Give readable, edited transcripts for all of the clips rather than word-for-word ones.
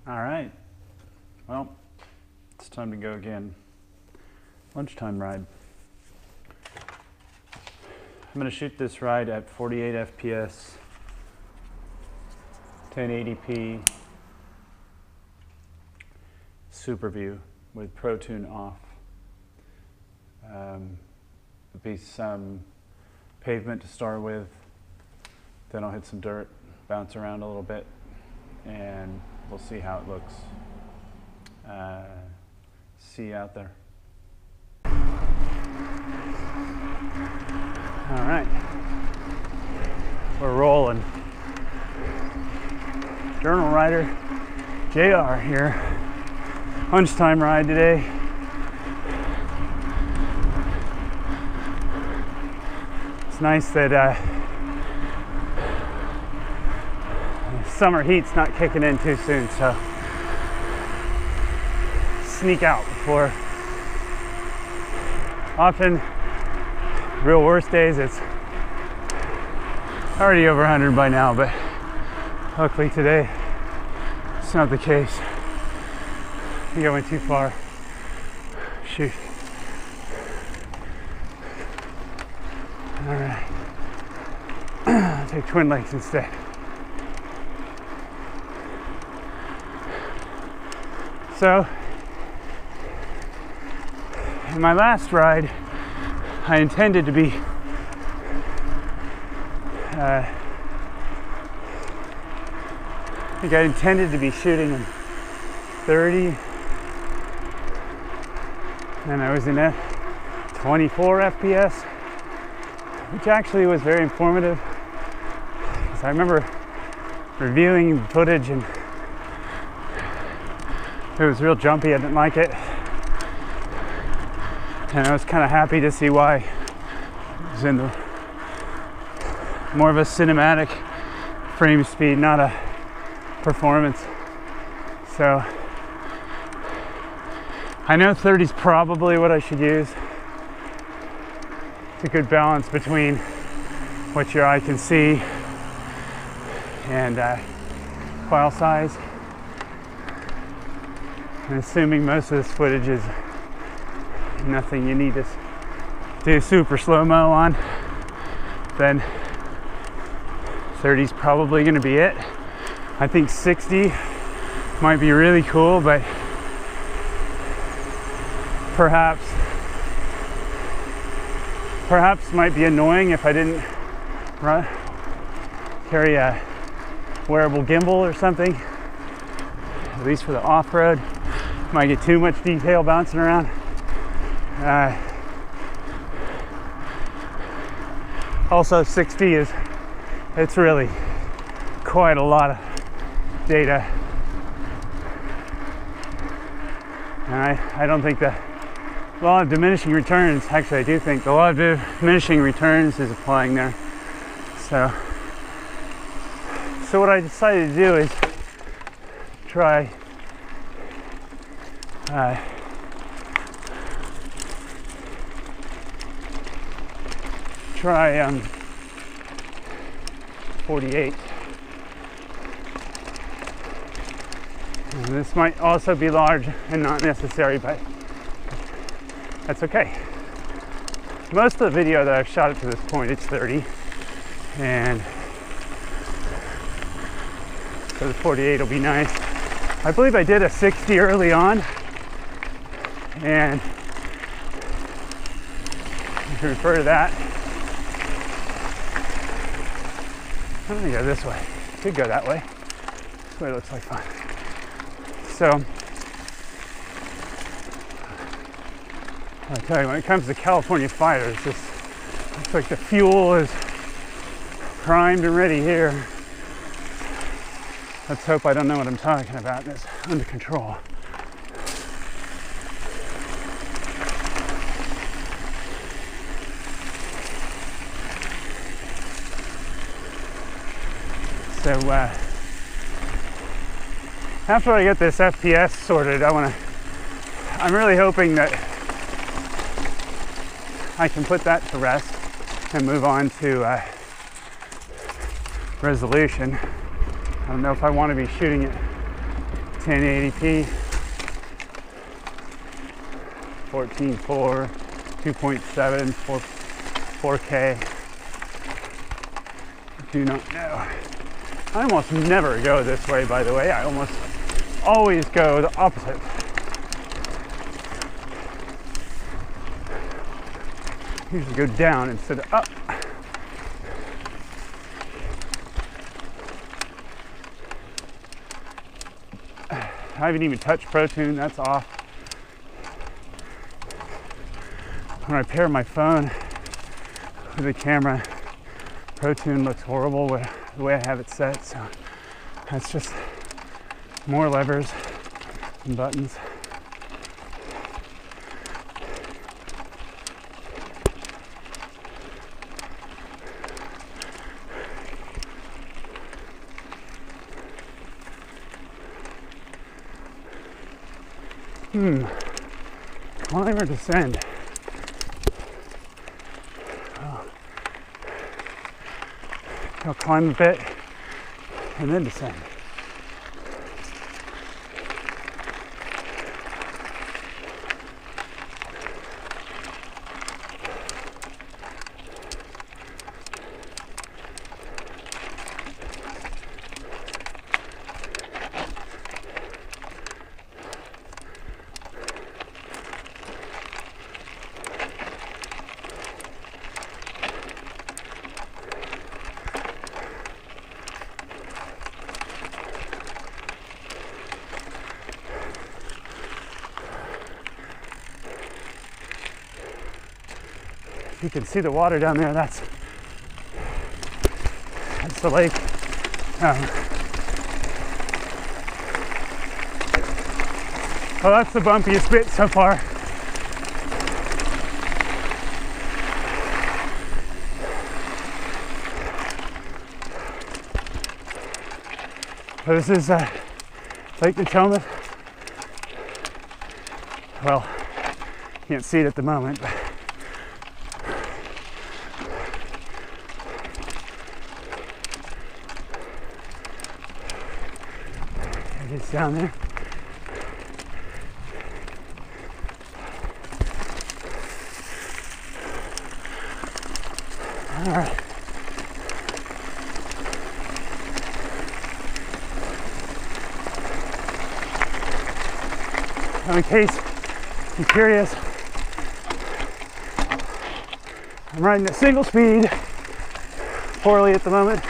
All right, well, it's time to go again. Lunchtime ride. I'm going to shoot this ride at 48 FPS, 1080p, super view with Pro Tune off. There'll be some pavement to start with, then I'll hit some dirt, bounce around a little bit, and we'll see how it looks. See you out there. All right, we're rolling. Journal Rider JR here. Lunchtime ride today. It's nice that summer heat's not kicking in too soon, so sneak out before. Often, real worst days, it's already over 100 by now, but luckily today it's not the case. I think I went too far. Shoot. All right. I'll take Twin Lakes instead. So, in my last ride, I intended to be I think I intended to be shooting in 30, and I was in 24 FPS, which actually was very informative, because I remember reviewing the footage and it was real jumpy. I didn't like it, and I was kind of happy to see why. It was in the more of a cinematic frame speed, not a performance. So I know 30 is probably what I should use. It's a good balance between what your eye can see and file size. And assuming most of this footage is nothing you need to do super slow-mo on, then 30 is probably going to be it. I think 60 might be really cool, but perhaps might be annoying if I didn't carry a wearable gimbal or something, at least for the off-road. Might get too much detail bouncing around. Also 60 it's really quite a lot of data. And I don't think the law of diminishing returns, actually I do think the law of diminishing returns is applying there. So what I decided to do is try 48. And this might also be large and not necessary, but that's okay. Most of the video that I've shot up to this point, it's 30, and so the 48 will be nice. I believe I did a 60 early on, and you can refer to that. I'm gonna go this way. Could go that way. This way looks like fun. So, I'll tell you, when it comes to California fires, this looks like the fuel is primed and ready here. Let's hope I don't know what I'm talking about and it's under control. So after I get this FPS sorted, I'm really hoping that I can put that to rest and move on to resolution. I don't know if I want to be shooting at 1080p, 14.4, 2.7, 4K. Do not know. I almost never go this way, by the way. I almost always go the opposite. Usually go down instead of up. I haven't even touched ProTune, that's off. When I pair my phone with the camera, ProTune looks horrible with the way I have it set, so that's just more levers and buttons. Climb or descend? Oh. I'll climb a bit and then descend. You can see the water down there. That's the lake. Well, that's the bumpiest bit so far. So this is Lake Natoma. Well, you can't see it at the moment, but it's down there. All right. Now, in case you're curious, I'm riding at single speed, poorly at the moment.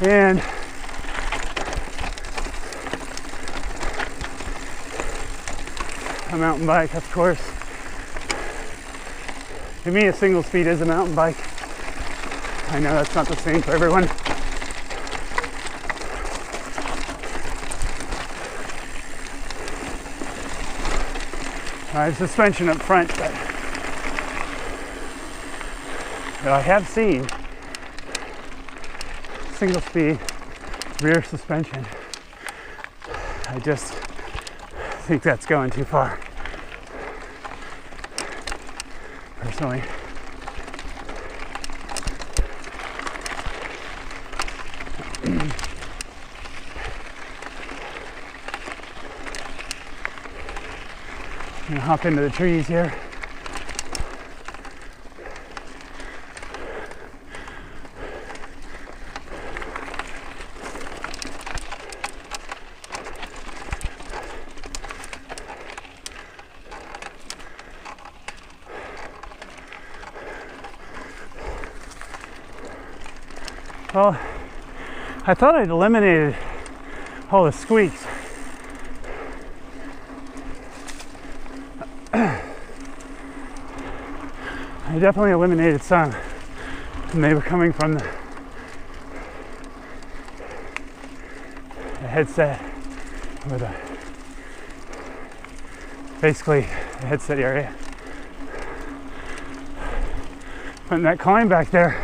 And a mountain bike, of course. To me, a single speed is a mountain bike. I know that's not the same for everyone. I have suspension up front, but I have seen single speed rear suspension. I just think that's going too far, personally. I'm gonna hop into the trees here. Well, I thought I'd eliminated all the squeaks. I definitely eliminated some, and they were coming from the headset, or basically the headset area. But in that climb back there,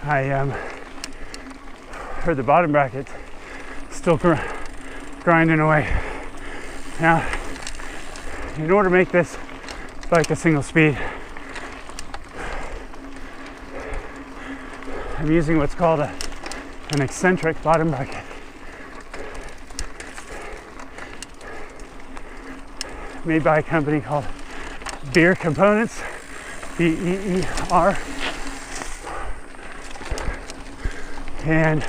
I heard the bottom bracket still grinding away. Now, in order to make this bike a single speed, I'm using what's called an eccentric bottom bracket. Made by a company called Beer Components, B-E-E-R. And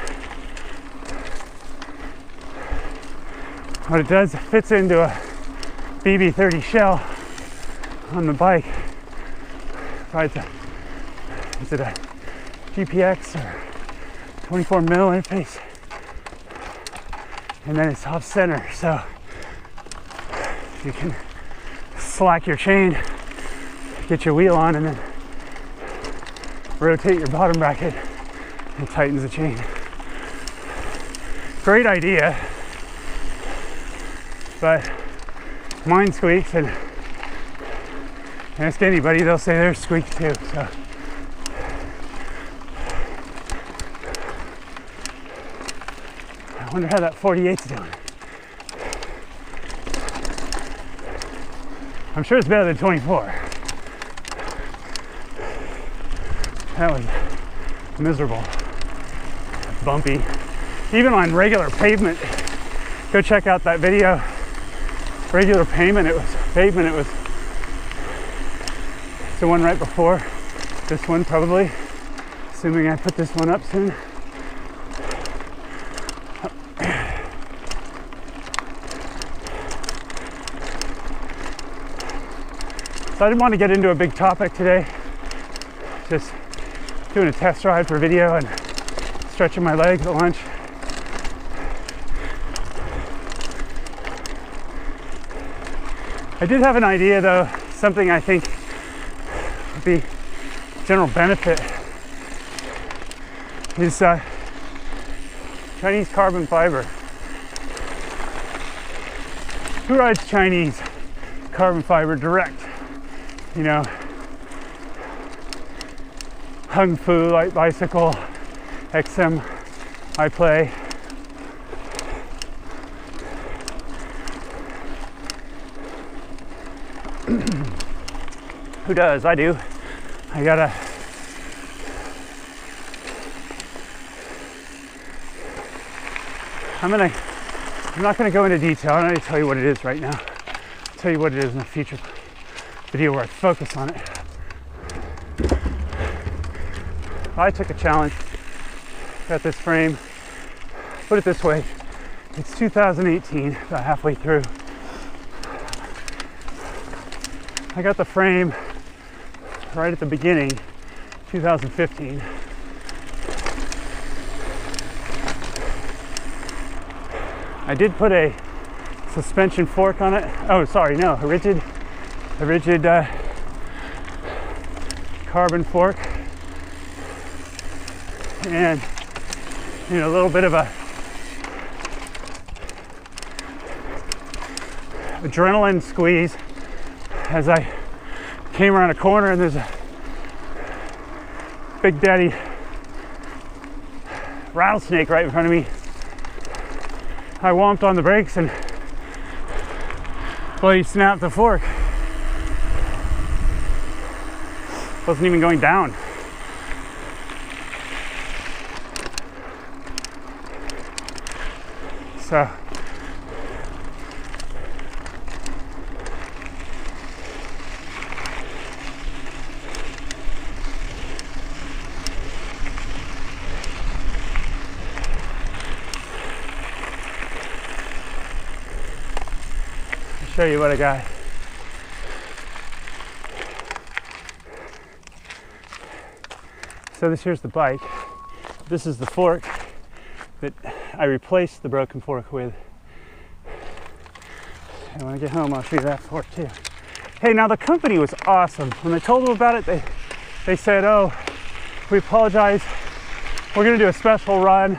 what it does, it fits into a BB30 shell on the bike. Provides is it a GPX or 24 mil interface? And then it's off center, so you can slack your chain, get your wheel on, and then rotate your bottom bracket. It tightens the chain. Great idea, but mine squeaks, and ask anybody, they'll say theirs squeak too. So I wonder how that 48's doing. I'm sure it's better than 24. That was miserable, bumpy. Even on regular pavement, go check out that video. Regular pavement, it was the one right before this one, probably, assuming I put this one up soon. So I didn't want to get into a big topic today, just doing a test ride for video and stretching my legs at lunch. I did have an idea though, something I think would be general benefit is Chinese carbon fiber. Who rides Chinese carbon fiber direct? You know, Hung Fu, Light Bicycle, XM, I Play. Who does? I do. I'm not gonna go into detail. I'm not gonna tell you what it is right now. I'll tell you what it is in a future video where I focus on it. I took a challenge, got this frame, put it this way, it's 2018, about halfway through. I got the frame right at the beginning, 2015. I did put a suspension fork on it. Oh, sorry, no, a rigid carbon fork. And you know, a little bit of a adrenaline squeeze as I came around a corner, and there's a big daddy rattlesnake right in front of me. I whomped on the brakes and bloody snapped the fork. Wasn't even going down. So I'll show you what I got. So here's the bike. This is the fork that I replaced the broken fork with. And when I get home, I'll show you that fork too. Hey, now the company was awesome. When I told them about it, they said, oh, we apologize. We're gonna do a special run,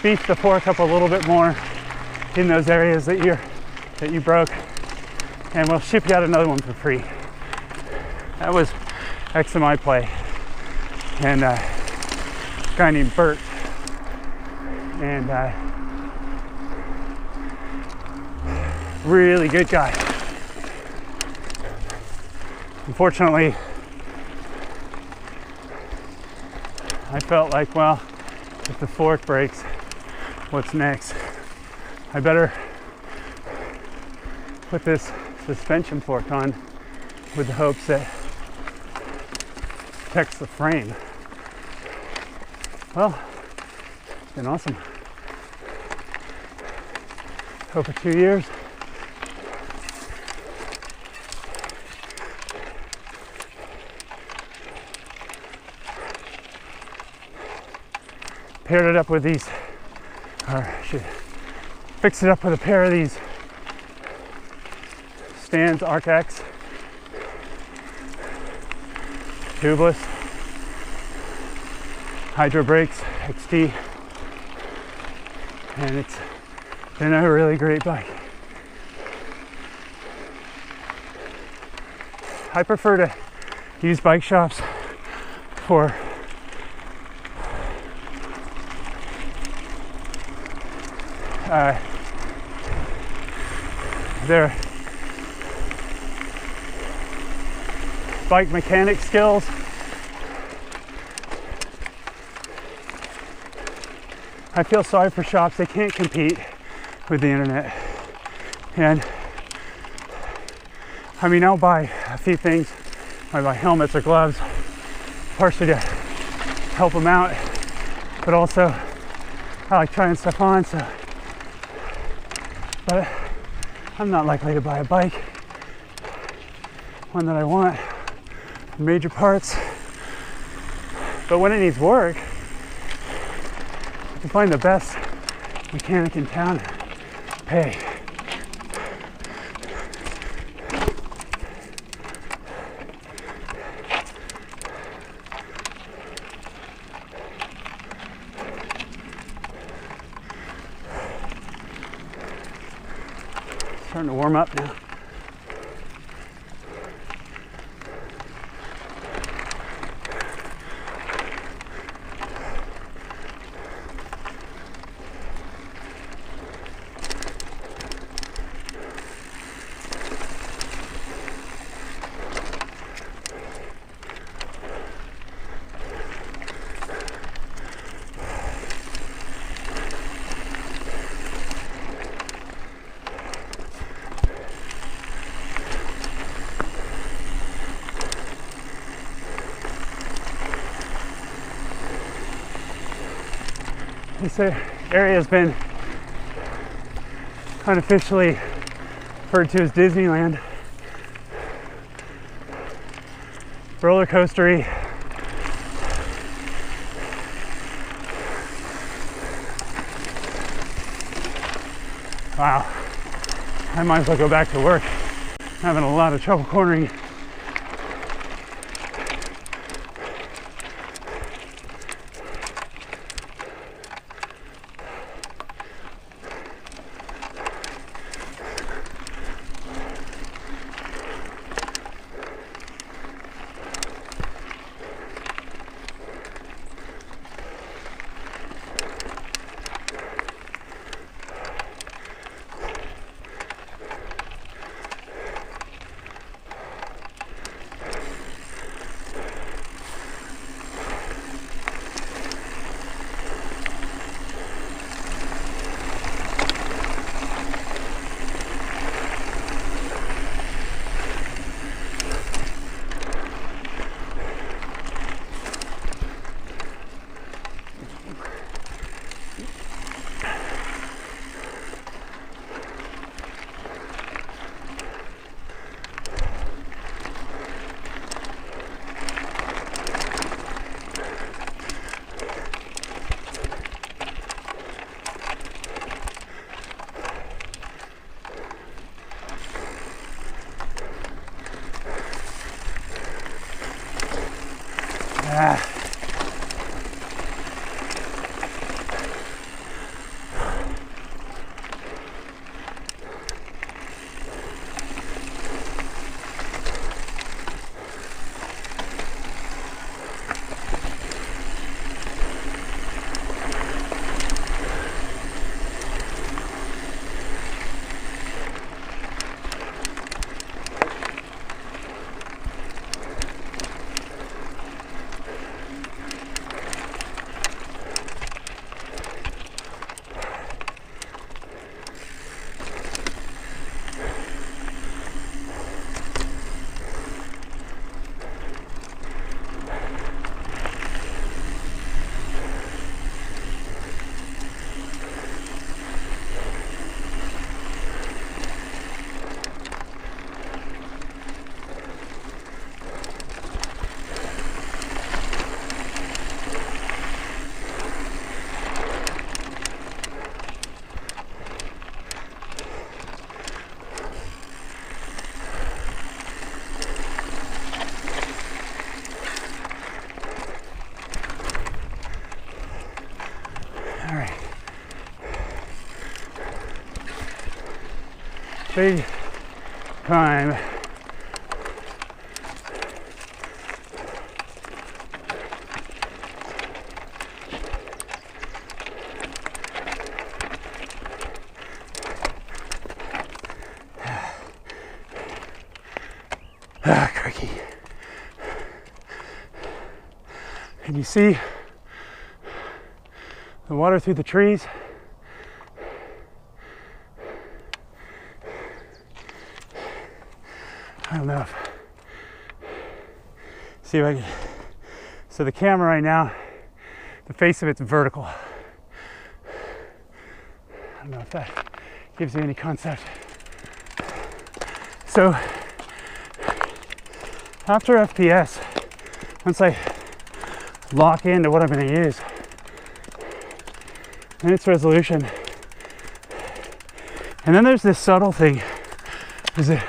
beef the fork up a little bit more in those areas that you broke, and we'll ship you out another one for free. That was XMI Play, and a guy named Bert. And Really good guy. Unfortunately, I felt like, well, if the fork breaks, what's next? I better put this suspension fork on with the hopes that it protects the frame. Well, it's been awesome. Over 2 years. Paired it up with these, or I should fix it up with a pair of these Stan's Arc X tubeless Hydro Brakes XT, and it's been a really great bike. I prefer to use bike shops for their bike mechanic skills. I feel sorry for shops, they can't compete with the internet. And I mean, I'll buy a few things, I buy helmets or gloves, partially to help them out, but also I like trying stuff on, so. But I'm not likely to buy a bike, one that I want, major parts. But when it needs work, to find the best mechanic in town, pay. Starting to warm up now. This area has been unofficially referred to as Disneyland. Roller coastery. Wow, I might as well go back to work. I'm having a lot of trouble cornering. big climb. Cricky. Can you see the water through the trees? I don't know if, see if I can, so the camera right now, the face of it's vertical. I don't know if that gives you any concept. So after FPS, once I lock into what I'm going to use and its resolution, and then there's this subtle thing, is it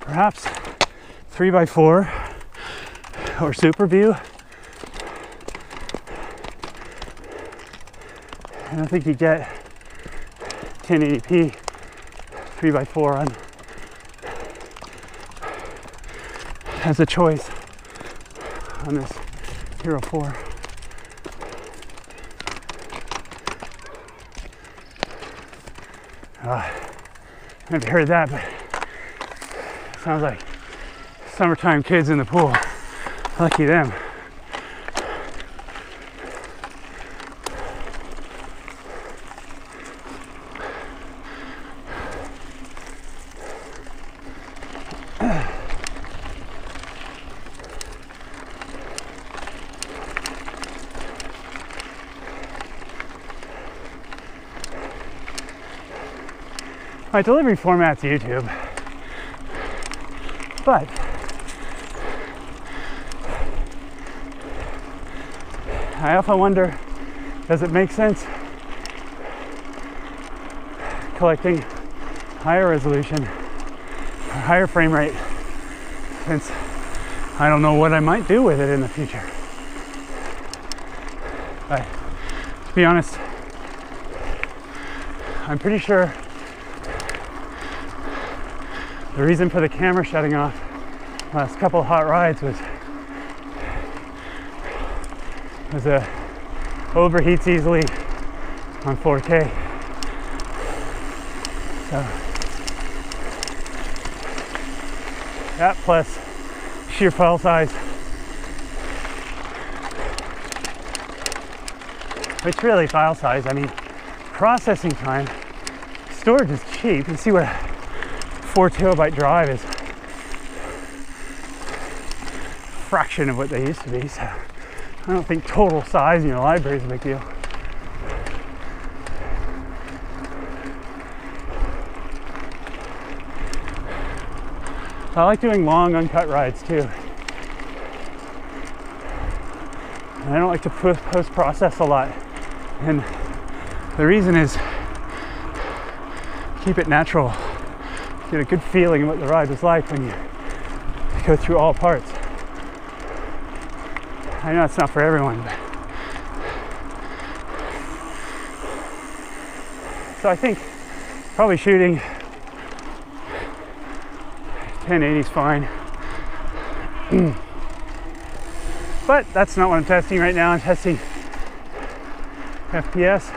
perhaps 3x4 or super view. I don't think you get 1080p 3x4 on as a choice on this Hero 4. I've heard that, but it sounds like summertime kids in the pool. Lucky them. My delivery format's YouTube, but I often wonder, does it make sense collecting higher resolution or higher frame rate, since I don't know what I might do with it in the future. But to be honest, I'm pretty sure the reason for the camera shutting off last couple of hot rides was overheats easily on 4K. So that plus sheer file size, it's really file size. I mean, processing time, storage is cheap. You see what a 4 terabyte drive is, fraction of what they used to be. So I don't think total size in your library is a big deal. I like doing long uncut rides too. And I don't like to post-process a lot. And the reason is keep it natural. Get a good feeling of what the ride was like when you go through all parts. I know it's not for everyone, but so I think probably shooting 1080 is fine. But that's not what I'm testing right now. I'm testing FPS.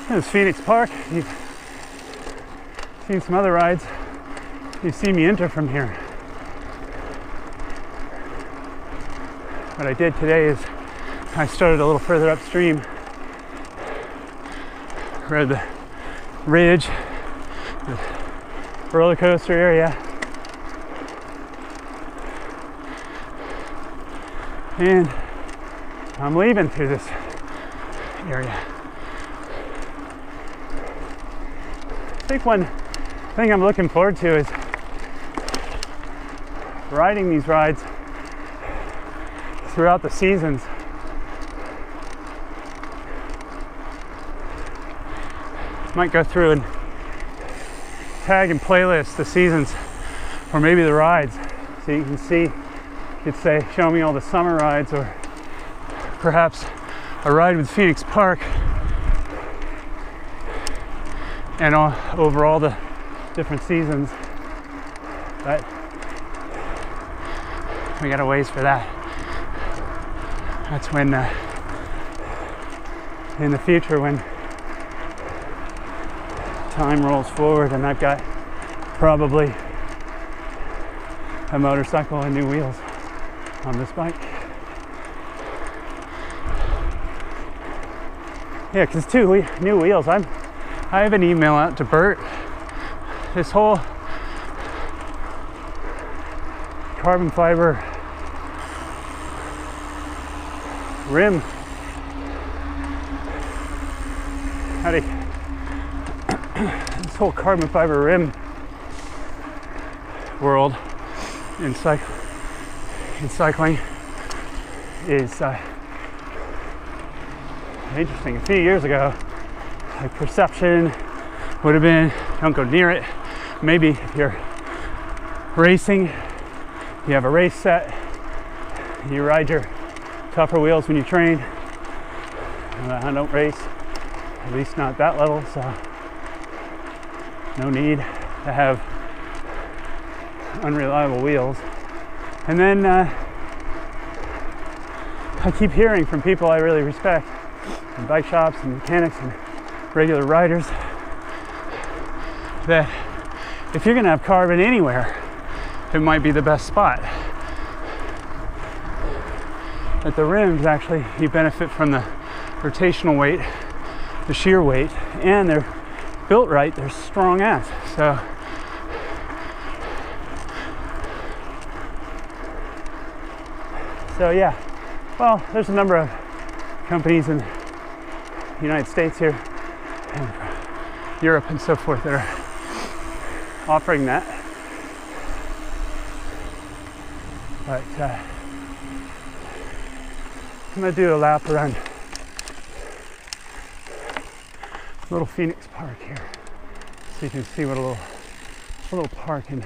This is Phoenix Park. You've seen some other rides. You've seen me enter from here. What I did today is I started a little further upstream, rode the ridge, the roller coaster area, and I'm leaving through this area. I think one thing I'm looking forward to is riding these rides throughout the seasons. Might go through and tag and playlist the seasons or maybe the rides. So you can see, you could say, show me all the summer rides, or perhaps a ride with Phoenix Park, and over all the different seasons. But we got a ways for that. That's when in the future, when time rolls forward and I've got probably a motorcycle and new wheels on this bike. Yeah, because new wheels. I have an email out to Bert. This whole carbon fiber rim, this whole carbon fiber rim world in cycling is interesting. A few years ago, like, perception would have been, don't go near it. Maybe if you're racing, you have a race set, you ride your tougher wheels when you train. I don't race, at least not that level, so no need to have unreliable wheels. And then I keep hearing from people I really respect, in bike shops and mechanics and regular riders, that if you're going to have carbon anywhere, it might be the best spot. At the rims, actually, you benefit from the rotational weight, the shear weight, and they're built right, they're strong ass. So yeah, well, there's a number of companies in the United States here and Europe and so forth that are offering that. But I'm gonna do a lap around little Phoenix Park here, so you can see what a little park in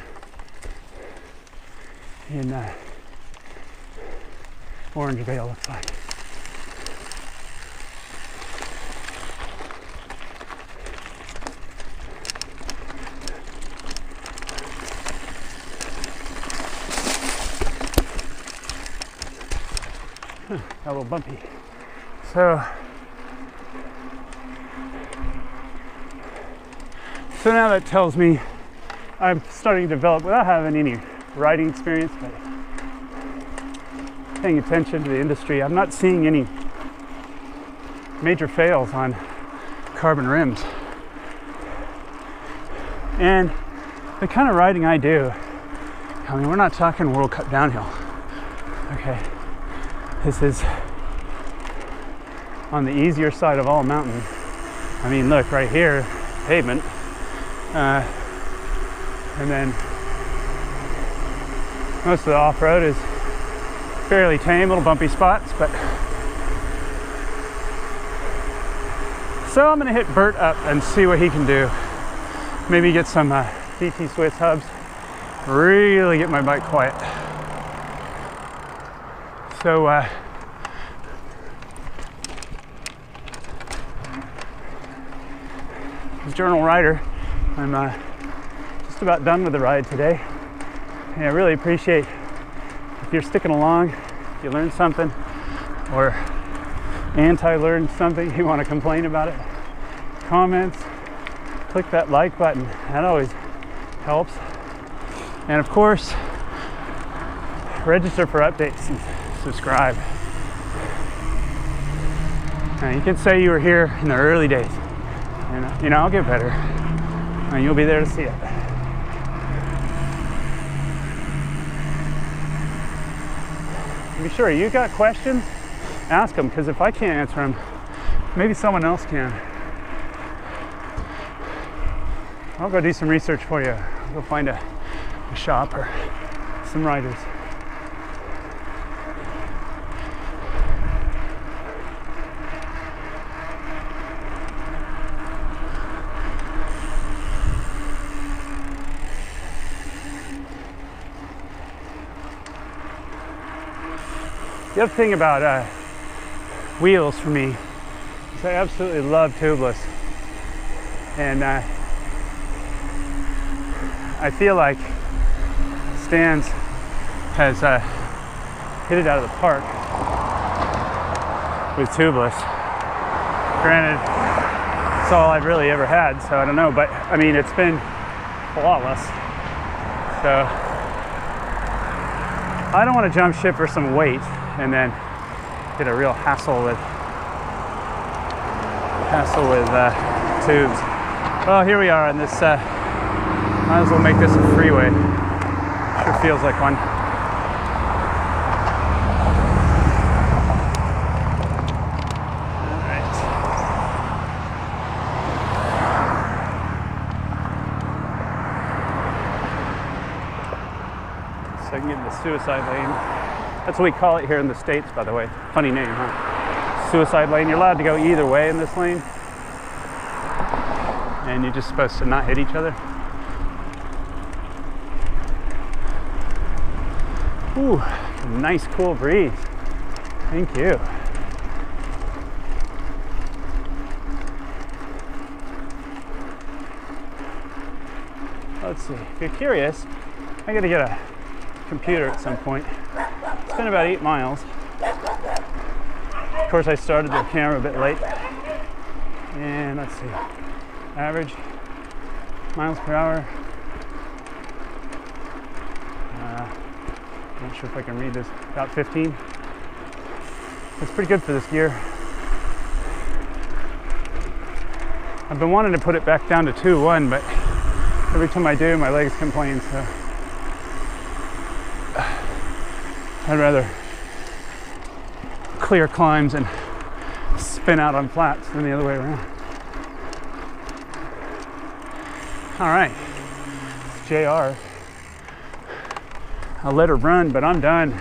Orangevale looks like. Got a little bumpy. So now that tells me I'm starting to develop, without having any riding experience, but paying attention to the industry, I'm not seeing any major fails on carbon rims. And the kind of riding I do, I mean, we're not talking World Cup downhill, okay? This is on the easier side of all mountain. I mean, look, right here, pavement. And then most of the off-road is fairly tame, little bumpy spots, but so I'm gonna hit Bert up and see what he can do. Maybe get some DT Swiss hubs, really get my bike quiet. So as Journal Rider, I'm just about done with the ride today. And I really appreciate if you're sticking along, if you learned something, or anti-learned something, you want to complain about it, comments, click that like button. That always helps. And of course, register for updates and subscribe. Now, you can say you were here in the early days, and you know, I'll get better, and you'll be there to see it. Be sure you got questions, ask them, because if I can't answer them, maybe someone else can. I'll go do some research for you. I'll go find a shop or some riders. The other thing about wheels for me is I absolutely love tubeless. And I feel like Stans has hit it out of the park with tubeless. Granted, it's all I've really ever had, so I don't know, but I mean, it's been flawless. So I don't want to jump ship for some weight and then get a real hassle with tubes. Well, here we are on this, might as well make this a freeway. Sure feels like one. Alright. So I can get in the suicide lane. That's what we call it here in the States, by the way. Funny name, huh? Suicide lane. You're allowed to go either way in this lane. And you're just supposed to not hit each other. Ooh, nice cool breeze. Thank you. Let's see, if you're curious, I gotta get a computer at some point. It's been about 8 miles. Of course, I started the camera a bit late. And let's see, average miles per hour. Not sure if I can read this. About 15. That's pretty good for this gear. I've been wanting to put it back down to 2.1, but every time I do, my legs complain, so I'd rather clear climbs and spin out on flats than the other way around. All right, JR. I'll let her run, but I'm done.